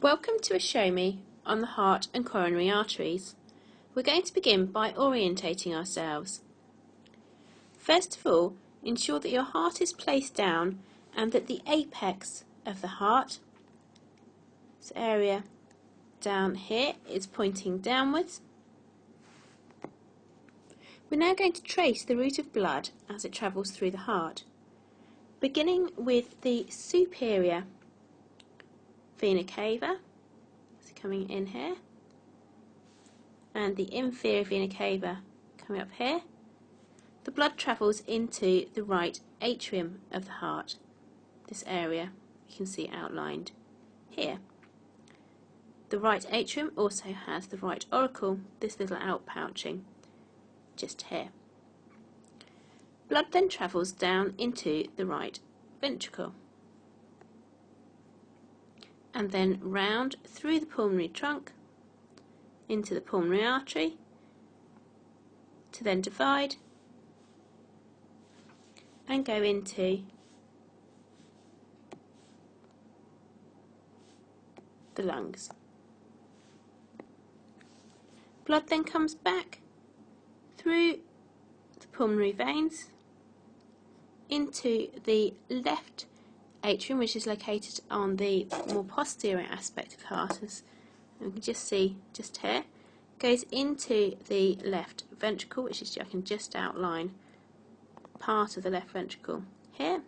Welcome to a Show Me on the heart and coronary arteries. We're going to begin by orientating ourselves. First of all, ensure that your heart is placed down and that the apex of the heart, this area down here, is pointing downwards. We're now going to trace the route of blood as it travels through the heart, beginning with the superior vena cava, so coming in here, and the inferior vena cava coming up here. The blood travels into the right atrium of the heart, this area you can see outlined here. The right atrium also has the right auricle, this little outpouching just here. Blood then travels down into the right ventricle and then round through the pulmonary trunk into the pulmonary artery to then divide and go into the lungs. Blood then comes back through the pulmonary veins into the left atrium, which is located on the more posterior aspect of the heart, as you can just see just here, goes into the left ventricle, which is, I can just outline part of the left ventricle here,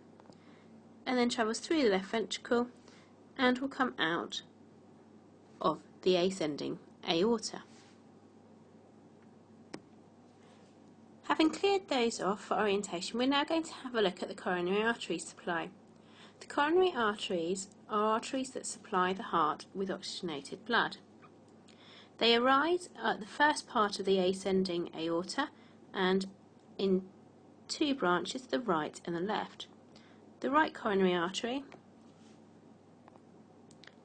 and then travels through the left ventricle and will come out of the ascending aorta. Having cleared those off for orientation, we're now going to have a look at the coronary artery supply. The coronary arteries are arteries that supply the heart with oxygenated blood. They arise at the first part of the ascending aorta and in two branches, the right and the left. The right coronary artery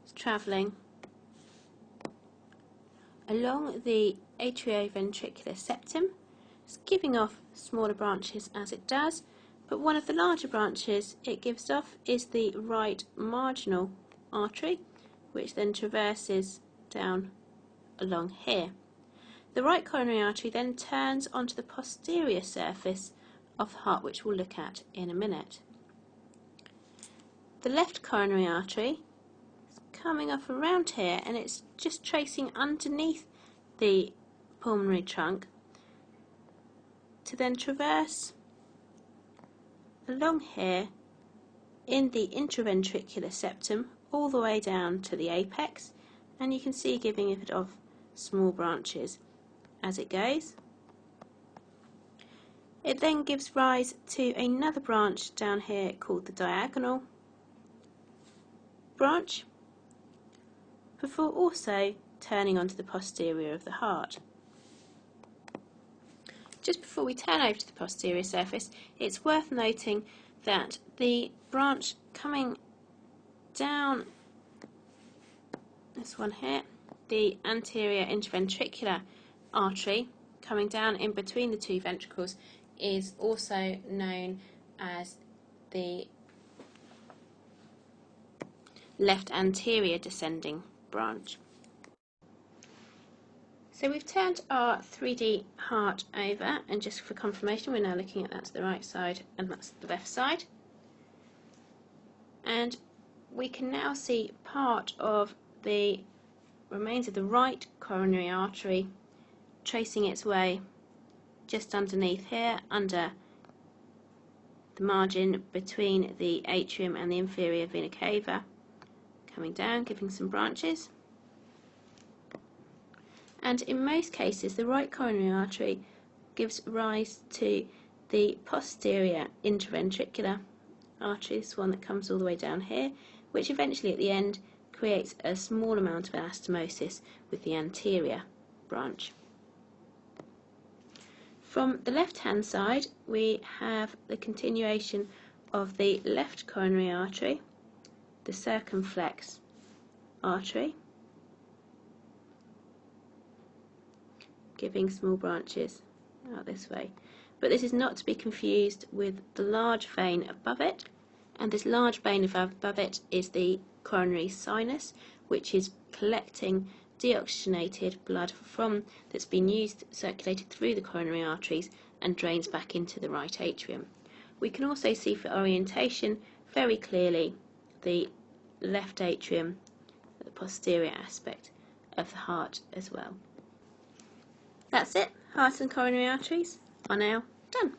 is travelling along the atrioventricular septum. It's giving off smaller branches as it does, but one of the larger branches it gives off is the right marginal artery, which then traverses down along here. The right coronary artery then turns onto the posterior surface of the heart, which we'll look at in a minute. The left coronary artery is coming off around here, and it's just tracing underneath the pulmonary trunk to then traverse along here in the intraventricular septum all the way down to the apex, and you can see giving it off small branches as it goes. It then gives rise to another branch down here called the diagonal branch, before also turning onto the posterior of the heart. Just before we turn over to the posterior surface, it's worth noting that the branch coming down, this one here, the anterior interventricular artery coming down in between the two ventricles, is also known as the left anterior descending branch. So we've turned our 3D heart over, and just for confirmation, we're now looking at that's the right side and that's the left side. And we can now see part of the remains of the right coronary artery tracing its way just underneath here, under the margin between the atrium and the inferior vena cava, coming down, giving some branches. And in most cases, the right coronary artery gives rise to the posterior interventricular artery, this one that comes all the way down here, which eventually at the end creates a small amount of anastomosis with the anterior branch. From the left-hand side, we have the continuation of the left coronary artery, the circumflex artery, giving small branches out this way. But this is not to be confused with the large vein above it, and this large vein above it is the coronary sinus, which is collecting deoxygenated blood that's been circulated through the coronary arteries and drains back into the right atrium. We can also see for orientation very clearly the left atrium, the posterior aspect of the heart as well. That's it. Heart and coronary arteries are now done.